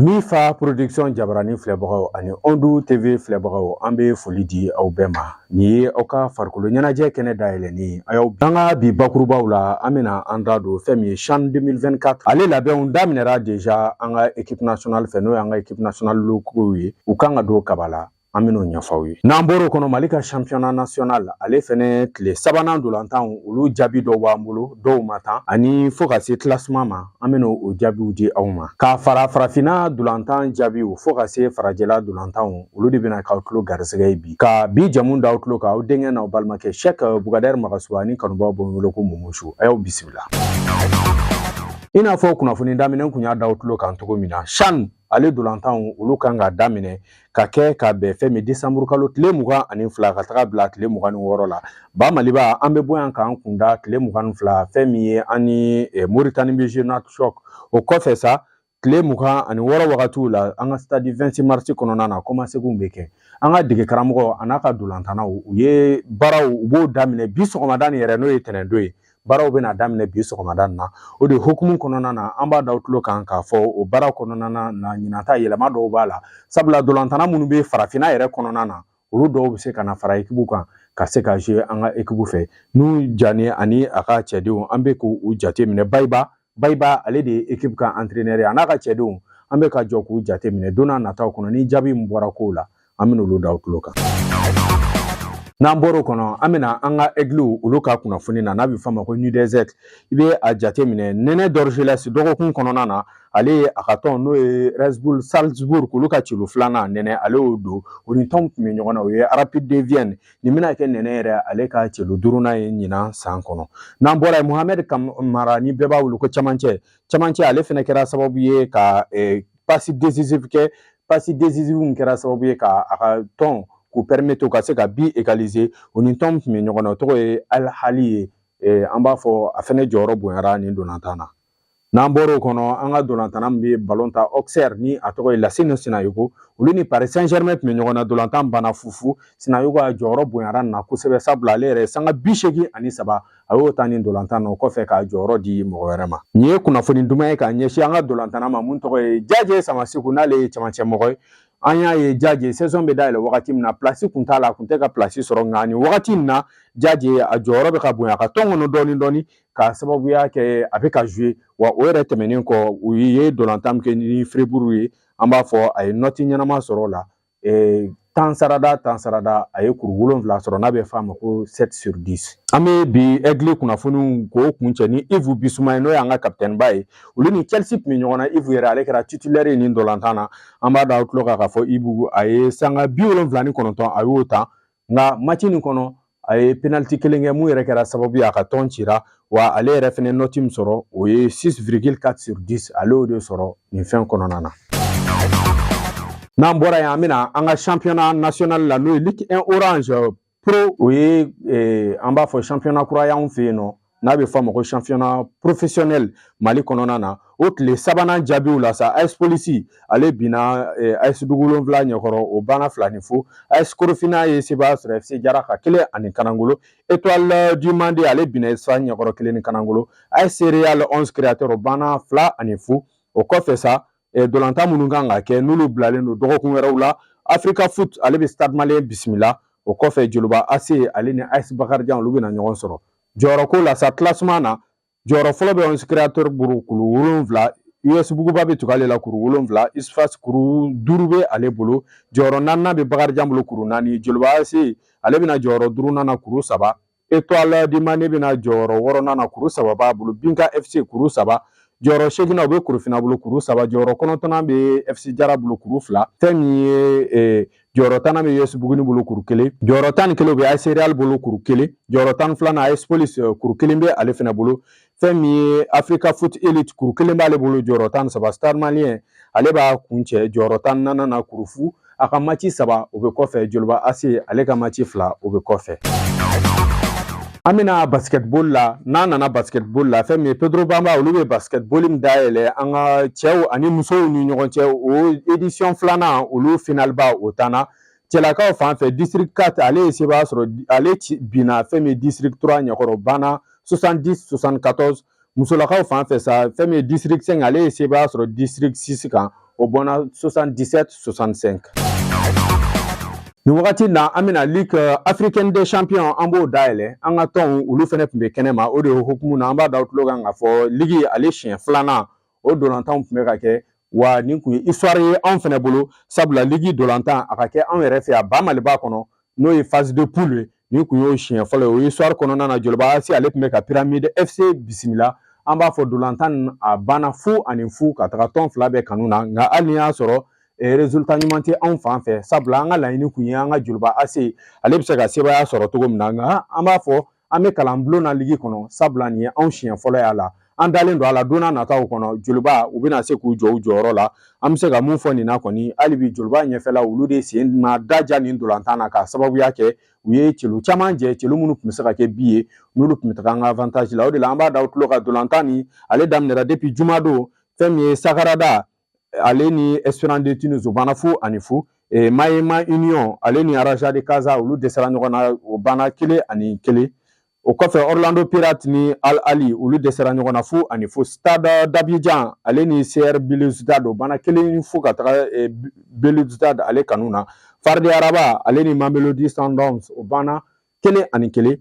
Mifa production Jabarani filɛbagaw ani Ondu TV filɛbagaw an bɛ foli di aw bɛɛ ma. Ni ye aw ka farikolo ɲɛnajɛ kɛnɛ dayɛlɛni a y'aw an ka bi bakurubaw la an bɛna an da don fɛn min ye CHAN 2024 ale labɛnw daminɛra déjà an ka équipe nationale fɛ n'o y'an ka équipe nationale locaux ye u kan ka don kaba la. An bɛn'o ɲɛfɔ ye. N'an bɔr'o kɔnɔ Mali ka championnat national ale fɛnɛ tile sabanan dolantan olu jaabi dɔw b'an bolo dɔw ma tan ani fo ka se classement ma an bɛn'o jaabiw di aw ma. Ka fara farafinna dolantan jaabiw fo ka se farajɛla dolantanw olu de bɛna k'aw tulo garisɛgɛ ye bi. Ka bi jamu d'aw tulo kan aw denkɛ n'aw balimakɛ Cheikh Bukadɛri Magasu ani kanubaw bɔ wele ko Momosu a y'aw bisimila. I n'a fɔ kunnafoni daminɛ kun y'a d'aw tulo kan cogo min na CHAN ale dolantanw olu kan ka daminɛ ka kɛ ka bɛn fɛn min décembre kalo tile 22 ka taga bila tile 26 la. Ba Maliba an bɛ bɔ yan k'an kun da tile 22 fɛn min ye ani Mauritanie bɛ jouer NATO choc o kɔfɛ sa tile 26 wagatiw la an ka stade 26 mars kɔnɔna na commencement bɛ kɛ. An ka dege karamɔgɔ a n'a ka dolantannaw u ye baaraw u b'o daminɛ bi sɔgɔmada nin yɛrɛ n'o ye tɛnɛndon ye. Baaraw bɛna daminɛ bi sɔgɔmada na o de hukumu kɔnɔna na an b'a da tulo kan k'a fɔ o baara kɔnɔna na ɲinata yɛlɛma dɔw b'a la sabula dolantanna minnu bɛ farafinna yɛrɛ kɔnɔna na olu dɔw bɛ se ka na fara équipe kan ka se ka jouer an ka équipe fɛ n'u jani ani a ka cɛdenw an bɛ k'u jate minɛ Bayiba ale de ye équipe ka entraîneur ye a n'a ka cɛdenw an bɛ ka jɔ k'u jate minɛ don n'a nataw kɔnɔ ni jaabi min bɔra kow la an bɛ n'olu da tulo kan. N'an bɔr'o kɔnɔ an bɛna an ka aigliw olu ka kunnafoni na n'a bɛ f'a ma ko NUDESEC i bɛ a jate minɛ Nɛnɛ Dorgelès dɔgɔkun kɔnɔna na ale ye a ka tɔn n'o ye Red Bull Salzbourg olu ka cilo filanan Nɛnɛ ale y'o don o ni tɔn tun bɛ ɲɔgɔn na o ye Rapide de Vienne nin bɛna kɛ Nɛnɛ yɛrɛ ale ka cilo duurunan ye ɲinan san kɔnɔ. N'an bɔra yen Mohamed Kamara ni bɛɛ b'a wele ko camancɛ ale fana kɛra sababu ye ka passe décisive kɛ passe décisive min kɛra sababu ye ka a ka tɔn k'u permettre ka se ka bi égaliser o ni tɔn tun bɛ ɲɔgɔn na o tɔgɔ ye Al Ahly ye an b'a fɔ a fɛnɛ jɔyɔrɔ bonyara nin dolantan na. N'an bɔr'o kɔnɔ an ka dolantanna min bɛ ballon ta Auxerre ni a tɔgɔ ye Lassina Sinayogo olu ni Paris Saint-Germain tun bɛ ɲɔgɔn na dolantan banna fufu Sinayogo a jɔyɔrɔ bonyara nin na kosɛbɛ sabula ale yɛrɛ sanga 83 a y'o ta nin dolantan na o kɔfɛ ka jɔyɔrɔ di mɔgɔ wɛrɛ ma. Nin ye kunnafoni duman ye k'a ɲɛsin an ka dolantanna ma mun tɔgɔ ye Jadje Samaseku n'ale ye cɛmancɛmɔgɔ ye. An y'a ye Jadje saison bɛ dayɛlɛ wagati min na place kun t'a la a kun tɛ ka place sɔrɔ nka nin wagati in na Jadje a jɔyɔrɔ bɛ ka bonya a ka tɔn kɔnɔ dɔɔni k'a sababuya kɛ a bɛ ka jouer wa o yɛrɛ tɛmɛnen kɔ u ye dolantan min kɛ ni Fribourg ye an b'a fɔ a ye note ɲɛnama sɔrɔ o la 10 sarada a ye kuru 7 sɔrɔ n'a bɛ f'a ma ko 7/10. An bɛ bi aigle kunnafoniw k'o kun cɛ ni Yves Bissouma ye n'o y'an ka capitaine ba ye olu ni Chelsea tun bɛ ɲɔgɔn na Yves yɛrɛ ale kɛra titulaire ye nin dolantan na an b'a da tulo kan k'a fɔ Yves a ye sanga 79 a y'o ta nka match nin kɔnɔ a ye penalty kelen kɛ mun yɛrɛ kɛra sababu ye a ka tɔn cira wa ale yɛrɛ fɛnɛ note min sɔrɔ o ye 6,4/10 ale y'o de sɔrɔ nin fɛn kɔnɔna na. N'an bɔra yen an bɛna an ka championnat national la n'o ye Ligue 1 Orange Pro o ye an b'a fɔ championnat kura y'anw fɛ yen nɔ n'a bɛ f'a ma ko championnat professionnel Mali kɔnɔna na o tile sabanan jaabiw la sa AS Police ale binna AS Dugu 7 ɲɛkɔrɔ o banna 2-0 AS Korofina ye sebaya sɔrɔ FC Jaraka 1 ani Kanangolo Étoile du Mande ale binna Espagne ɲɛkɔrɔ 1 ni Kanangolo AS Real 11 créateurs o banna 2-0 o kɔfɛ sa dolantan minnu kan ka kɛ n'olu bilalen don dɔgɔkun wɛrɛw la Africa Foot ale bɛ Stade Malien bisimila o kɔfɛ Joliba AC ale ni AS Bakarijan olu bɛna ɲɔgɔn sɔrɔ jɔyɔrɔ ko la sa classement na jɔyɔrɔ fɔlɔ bɛ 11 créateurs bolo kuru 7 US Buguba bɛ tugu ale la kuru 7 Isfas kuru 5 bɛ ale bolo jɔyɔrɔ 4nan bɛ Bakarijan bolo kuru 4 Joliba AC ale bɛna jɔyɔrɔ 5nan na kuru 3 Étoile du Mane bɛna jɔyɔrɔ 6nan na kuru 3 b'a bolo Binka FC kuru 3 jɔyɔrɔ 8nan u bɛ Korofina bolo kuru 3 jɔyɔrɔ 9nan bɛ FC Jara bolo kuru 2 fɛn min ye jɔyɔrɔ 10nan bɛ US Buguni bolo kuru 1 jɔyɔrɔ 11 u bɛ AS Real bolo kuru 1 jɔyɔrɔ 12nan AS Police kuru 1 bɛ ale fana bolo fɛn min ye Africa Foot Elite kuru 1 b'ale bolo jɔyɔrɔ 13 Stade Malien ale b'a kun cɛ jɔyɔrɔ 14nan na kuru 0 a ka match 3 o bɛ kɔfɛ Joliba AC ale ka match 2 o bɛ kɔfɛ. An bɛna basketball la n'an nana basketball la fɛn min ye Pedro Bamba olu bɛ basketball min dayɛlɛ an ka cɛw ani musow ni ɲɔgɔn cɛ o édition 2nan olu finalba o tanna cɛlakaw fan fɛ district 4 ale ye sebaya sɔrɔ ale binna fɛn min district 3 ɲɛkɔrɔ banna 70-74 musolakaw fan fɛ sa fɛn min ye district 5 ale ye sebaya sɔrɔ district 6 kan o bɔnna 77-65. Nin wagati na an bɛna Ligue africaine des champions an b'o dayɛlɛ an ka tɔnw olu fɛnɛ tun bɛ kɛnɛ ma o de hukumu na an b'a da aw tulo kan k'a fɔ Ligue ale siɲɛ filanan o dolantanw tun bɛ ka kɛ wa nin kun ye histoire ye anw fɛnɛ bolo sabula Ligue dolantan a ka kɛ anw yɛrɛ fɛ yan ba Maliba kɔnɔ n'o ye phase de poule ye nin kun y'o siɲɛ fɔlɔ ye o histoire kɔnɔna na Joliba AS ale tun bɛ ka Pyramide FC bisimila an b'a fɔ dolantan a banna fu ani fu ka taga tɔn fila bɛɛ kanu na nka hali ni y'a sɔrɔ résultat ɲuman tɛ anw fan fɛ sabula an ka laɲini kun ye an ka Joliba AS ale bɛ se ka sebaya sɔrɔ cogo min na nka an b'a fɔ an bɛ kalan bulon na Ligue kɔnɔ sabula nin ye anw siɲɛ fɔlɔ y'a la an dalen don a la don n'a nataw kɔnɔ Joliba u bɛna se k'u jɔ u jɔyɔrɔ la an bɛ se ka mun fɔ nin na kɔni hali bi Joliba ɲɛfɛla olu de sen ma daja nin dolantan na k'a sababuya kɛ u ye celu caman jɛ celu minnu tun bɛ se ka kɛ bi ye n'olu tun bɛ taga an ka avantage la o de la an b'a da u tulo ka dolantan nin ale daminɛra depuis jumadon fɛn min ye Sakarada ale ni Esperance de Tunis o banna fu ani fu Mayema Union ale ni Raja de Casa olu dɛsɛra ɲɔgɔn na o banna 1-1 o kɔfɛ Orlando Pirates ni Al Ahly olu dɛsɛra ɲɔgɔn na fu ani fu Stade d'Abidjan ale ni CR Belouizdad o banna 1 fu ka taga Belouizdad ale kanu na Fardi Araba ale ni Mamelodi Sundowns o banna 1-1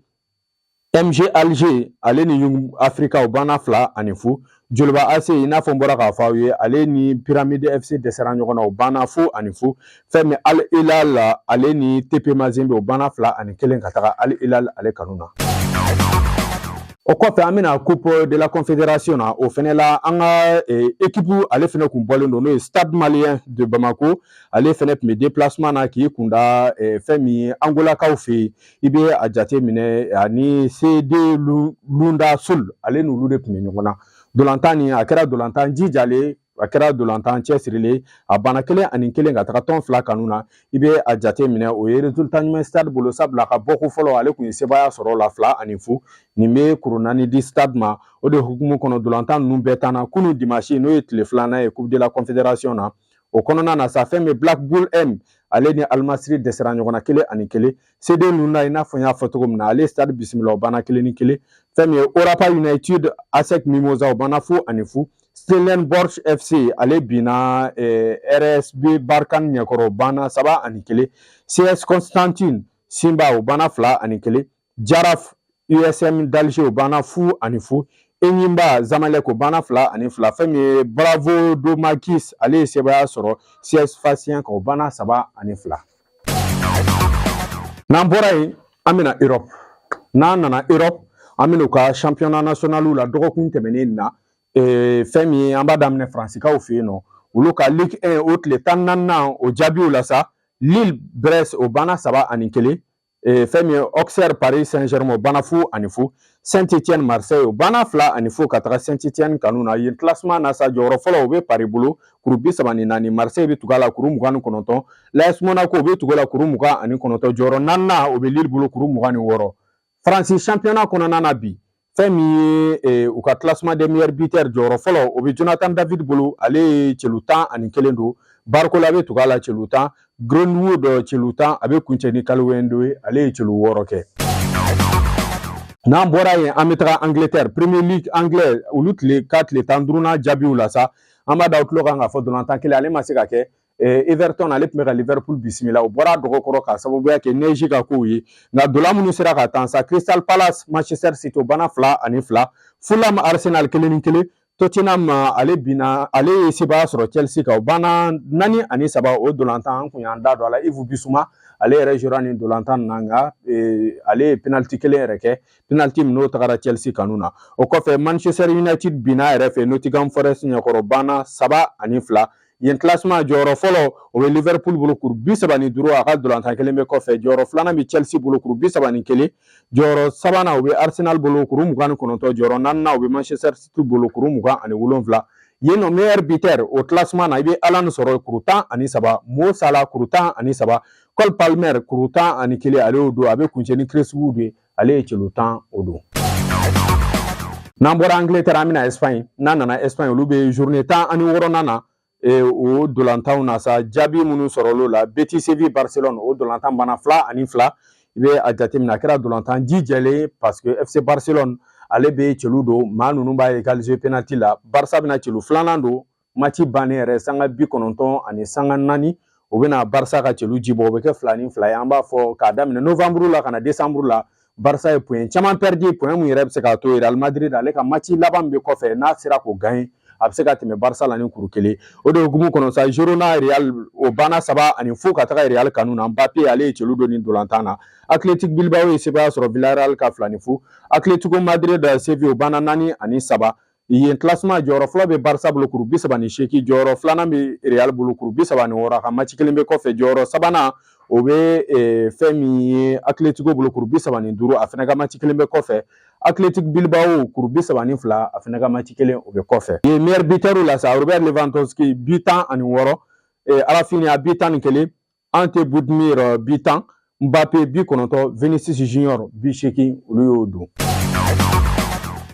MG Alger ale ni Young Africa o banna 2-0 Joliba AS i n'a fɔ n bɔra k'a fɔ aw ye ale ni Pyramide FC dɛsɛra ɲɔgɔn na o banna 0-0 fɛn min Al Hilal ale ni TP Mazembe o banna 2-1 ka taga Al Hilal ale kanu na o kɔfɛ an bɛna Coupe de la Confédération na o fɛnɛ la an ka équipe ale fɛnɛ kun bɔlen don n'o ye Stade Malien de Bamako ale fɛnɛ tun bɛ déplacement na k'i kunda fɛn min ye Angolakaw fɛ yen i bɛ a jate minɛ ani CD Lunda Sul ale n'olu de tun bɛ ɲɔgɔn na dolantan nin a kɛra dolantan jijalen a kɛra dolantan cɛsirilen a banna 1-1 ka taga tɔn fila kanu na i bɛ a jate minɛ o ye résultat ɲuman Stade bolo sabula ka bɔko fɔlɔ ale kun ye sebaya sɔrɔ o la 2-0 nin bɛ kuru naani di Stade ma o de hukumu kɔnɔ dolantan ninnu bɛɛ tan na kunun dimanche n'o ye tile filanan ye Coupe de la Confédération na o kɔnɔna na sa fɛn min Black Bull M ale ni Al Masry dɛsɛra ɲɔgɔn na 1-1 CD Lunda i n'a fɔ n y'a fɔ cogo min na ale Stade bisimila o banna 1-1 fɛn min ye Orapa United ASEC Mimosa o banna 0-0 Stellenbosch FC ale binna RSB Barkan ɲɛkɔrɔ o banna 3-1 CS Constantine Simba o banna 2-1 Jaraf USM d'Alger o banna 0-0 Enyimba Zamalek o banna 2-2 fɛn min ye Bravo Domakis ale ye sebaya sɔrɔ CS Sfaxien o banna 3-2 n'an bɔra yen an bɛna Europe n'an nana Europe an bɛna u ka championnat national la dɔgɔkun tɛmɛnen na fɛn min ye an b'a daminɛ Fransikaw fɛ yen nɔ olu ka Ligue 1 o tile 14nan o jaabiw la sa Lille Brest o banna 3-1 fɛn min ye Auxerre Paris Saint-Germain o banna 0-0 Saint-Étienne Marseille o banna 2-0 ka taga Saint-Étienne kanu na yen classement na sa jɔyɔrɔ fɔlɔ o bɛ Paris bolo kuru 34 Marseille bɛ tugu a la kuru 29 l'AS Monaco o bɛ tugu a la kuru 29 jɔyɔrɔ 4nan o bɛ Lille bolo kuru 26 France championnat kɔnɔna na bi fɛn min ye u ka classement des meilleurs buteurs jɔyɔrɔ fɔlɔ o bɛ Jonathan David bolo ale ye celu 11 don Barcola bɛ tugu a la celu 10 Greenwood celu 10 a bɛ kuncɛ ni Kalwendo ye ale ye celu 6 kɛ n'an bɔra yen an bɛ taga Angleterre Premier League anglais olu tile 15nan jaabiw la sa an b'a da u tulo kan k'a fɔ dolantan kelen ale ma se ka kɛ Everton ale tun bɛ ka Liverpool bisimila o bɔra dɔgɔkɔrɔ ka sababuya kɛ neige ka kow ye nka dolan minnu sera ka tan sa Crystal Palace Manchester City o banna 2-2 Fulham Arsenal 1-1 Tottenham ale ye sebaya sɔrɔ Chelsea kan o banna 4-3 o dolantan an kun y'an da don a la Yves Bissouma ale yɛrɛ jouera nin dolantan na nka ale ye penalty 1 yɛrɛ kɛ penalty min n'o tagara Chelsea kanu na o kɔfɛ Manchester United binna yɛrɛ fɛ Nottingham Forest ɲɛkɔrɔ banna 3-2 yen classement jɔyɔrɔ fɔlɔ o bɛ Liverpool bolo kuru 35 a ka dolantan kelen bɛ kɔfɛ jɔyɔrɔ filanan bɛ Chelsea bolo kuru 31 jɔyɔrɔ sabanan o bɛ Arsenal bolo kuru 29 jɔyɔrɔ naaninan o bɛ Manchester City bolo kuru 27 yen nɔ meilleur buteur o classement na i bɛ Alan sɔrɔ kuru 13 Mo Salah kuru 13 Cole Palmer kuru 11 ale y'o don a bɛ kuncɛ ni Chris Wood ye ale ye celu 10 o don n'an bɔra Angleterre an bɛna Espagne n'an nana Espagne olu bɛ journée 16nan na o dolantanw na sa jaabi minnu sɔrɔl'o la Betis Séville Barcelone o dolantan banna 2-2 i bɛ a jateminɛ a kɛra dolantan jijɛlen parce que FC Barcelone ale bɛ celu don maa ninnu b'a égaliser penalty la Barça bɛna celu filanan don match bannen yɛrɛ sanga 94 ani sanga 4 o bɛna Barça ka cɛlu jibɔ o bɛ kɛ 2 ni 2 ye an b'a fɔ k'a daminɛ novembre la kana décembre la Barça ye point caman perdu point mun yɛrɛ bɛ se k'a to Real Madrid ale ka match laban bɛ kɔfɛ n'a sera k'o gagner a bɛ se ka tɛmɛ Barça la ni kuru kelen o de hukumu kɔnɔ sa Girona Real o banna 3 ani fo ka taga Real kanu na Mbappé ale ye cɛlu don ni dolantan na Athletic Bilbao ye sebaya sɔrɔ Villarreal ka 2 ni 0 Atletico Madrid Sevilla o banna 4 ani 3 yen classement jɔyɔrɔ fɔlɔ bɛ Barça bolo kuru 38 jɔyɔrɔ filanan bɛ Real bolo kuru 36 a ka match kelen bɛ kɔfɛ jɔyɔrɔ sabanan o bɛ fɛn min ye Atletico bolo kuru 35 a fana ka match kelen bɛ kɔfɛ Athletic Bilbao kuru 32 a fana ka match kelen o bɛ kɔfɛ ye meilleur buteur la sa Robert Lewandowski but 10 ani 6 Rafinha but 11 Ante Budimir but 10 Mbappé but 9 Vinicius Junior but 8 olu y'o don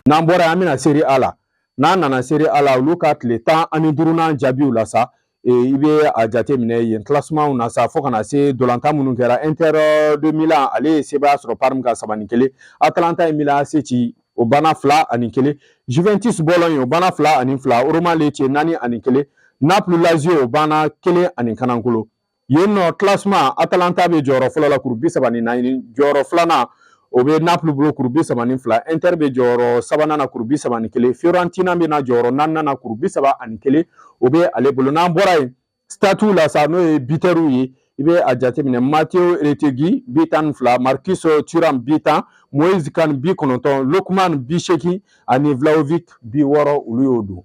n'an bɔra an bɛna Serie A la n'an nana Serie A la olu ka tile 15nan jaabiw la sa i bɛ a jateminɛ yen classement na sa fo kana se dolantan minnu kɛra Inter de Milan ale ye sebaya sɔrɔ Parme ka 3 ni 1 Atalanta ye Milan AC ci o banna 2 ani 1 Juventus Bologne o banna 2 ani 2 Roma Lecce 4 ani 1 Naples Lazio o banna 1 ani kanankolo yen nɔ classement Atalanta bɛ jɔyɔrɔ fɔlɔ la kuru 34 jɔyɔrɔ filanan o bɛ Naples bolo kuru 32 Inter bɛ jɔyɔrɔ sabanan na kuru 31 Fiorentina bɛ na jɔyɔrɔ 4nan na kuru 31 o bɛ ale bolo n'an bɔra yen statut la sa n'o ye buteuru ye i bɛ a jateminɛ Matteo Retegui but 12 Marcus Thuram but 10 Moise Kean but 9 Lookman but 8 ani Vlahovic but 6 olu y'o don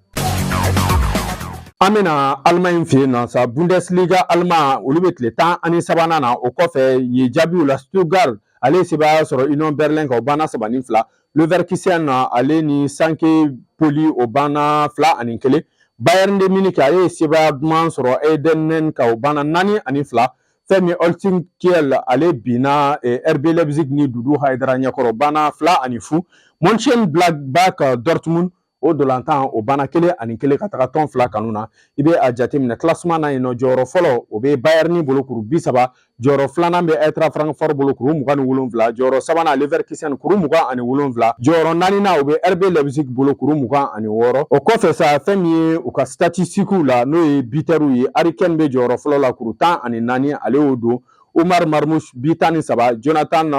an bɛna Allemagne fɛ yen nɔ sa Bundesliga Allemagne olu bɛ tile 13nan na o kɔfɛ ye jaabiw la Stuttgart ale ye sebaya sɔrɔ Union Berlin ka o banna 3 ni 2 Leverkusen ale ni Sanke Poli o banna 2 ani 1 Bayern de Munich ale ye sebaya duman sɔrɔ Eindhoven ka o banna 4 ani 2 fɛn min Holstein Kiel ale binna RB Leipzig ni Dudu Haidara ɲɛkɔrɔ banna 2 ani 0 Mönchengladbach Dortmund o dolantan o banna 1 ani 1 ka taga tɔn 2 kanu na i bɛ a jateminɛ classement na yen nɔ jɔyɔrɔ fɔlɔ o bɛ Bayern bolo kuru 30 jɔyɔrɔ filanan bɛ Eintracht Francfort bolo kuru 27 jɔyɔrɔ sabanan Leverkusen kuru 27 jɔyɔrɔ naaninan o bɛ RB Leipzig bolo kuru 26 o kɔfɛ sa fɛn min ye u ka statistiques la n'o ye buteuru ye Harry Kane bɛ jɔyɔrɔ fɔlɔ la kuru 10 ani 4 ale y'o don Omar Marmoush but 13 Jonathan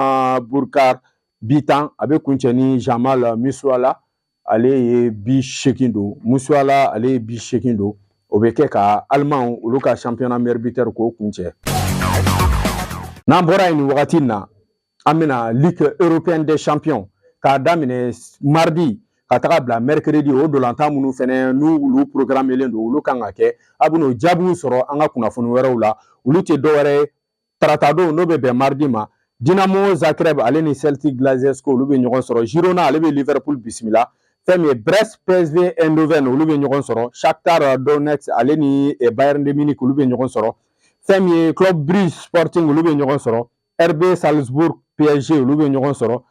Burkar but 10 a bɛ kuncɛ ni Jamal Musiala ale ye but 8 don Musiala ale ye but 8 don o bɛ kɛ ka Allemagne olu ka championnat meilleur buteur k'o kuncɛ n'an bɔra yen nin wagati na an bɛna Ligue européenne des champions k'a daminɛ mardi ka taga bila mercredi o dolantan minnu fɛnɛ n'olu programmelen don olu kan ka kɛ a bɛna o jaabiw sɔrɔ an ka kunnafoni wɛrɛw la olu tɛ dɔwɛrɛ ye tarata don n'o bɛ bɛn mardi ma Dinamo Zagreb ale ni Celtic Glasgow olu bɛ ɲɔgɔn sɔrɔ Girona ale bɛ Liverpool bisimila fɛn min ye Brest PSV Eindhoven olu bɛ ɲɔgɔn sɔrɔ Shakhtar Donetsk ale ni Bayern de Munich olu bɛ ɲɔgɔn sɔrɔ fɛn min ye Club Brugge Sporting olu bɛ ɲɔgɔn sɔrɔ RB Salzburg PSG olu bɛ ɲɔgɔn sɔrɔ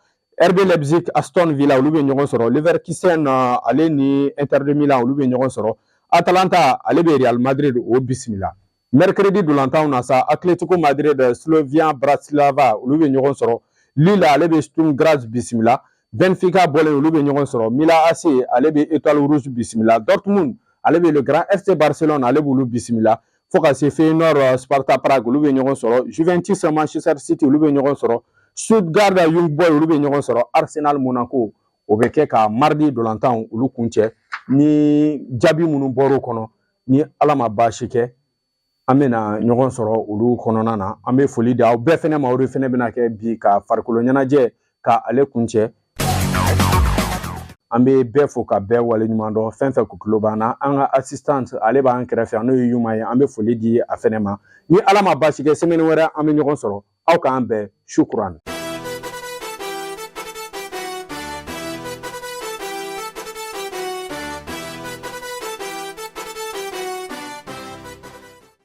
RB Leipzig Aston Villa olu bɛ ɲɔgɔn sɔrɔ Leverkusen ale ni Inter de Milan olu bɛ ɲɔgɔn sɔrɔ Atalanta ale bɛ Real Madrid o bisimila mercredi dolantanw na sa Atletico Madrid Slavia Bratislava olu bɛ ɲɔgɔn sɔrɔ Lille ale bɛ Sturm Graz bisimila Benfica bɔlen olu bɛ ɲɔgɔn sɔrɔ Milan AC ale bɛ Étoile Rouge bisimila Dortmund ale bɛ le Grand FC Barcelone ale b'olu bisimila fo ka se Feyenoord Sparta Prague olu bɛ ɲɔgɔn sɔrɔ Juventus Manchester City olu bɛ ɲɔgɔn sɔrɔ Stuttgart Young Boys olu bɛ ɲɔgɔn sɔrɔ Arsenal Monaco o bɛ kɛ ka mardi dolantan olu kuncɛ ni jaabi minnu bɔr'o kɔnɔ ni Ala ma baasi kɛ an bɛna ɲɔgɔn sɔrɔ olu kɔnɔna na an bɛ foli di aw bɛɛ fɛnɛ ma o de fɛnɛ bɛna kɛ bi ka farikolo ɲɛnajɛ ka ale kuncɛ an bɛ bɛɛ fo ka bɛɛ waleɲuman dɔn fɛn fɛn ku tulo b'an na an ka assistant ale b'an kɛrɛfɛ n'o ye Yuma ye an bɛ foli di a fɛnɛ ma ni Ala ma baasi kɛ semaine wɛrɛ an bɛ ɲɔgɔn sɔrɔ aw k'an bɛn shukran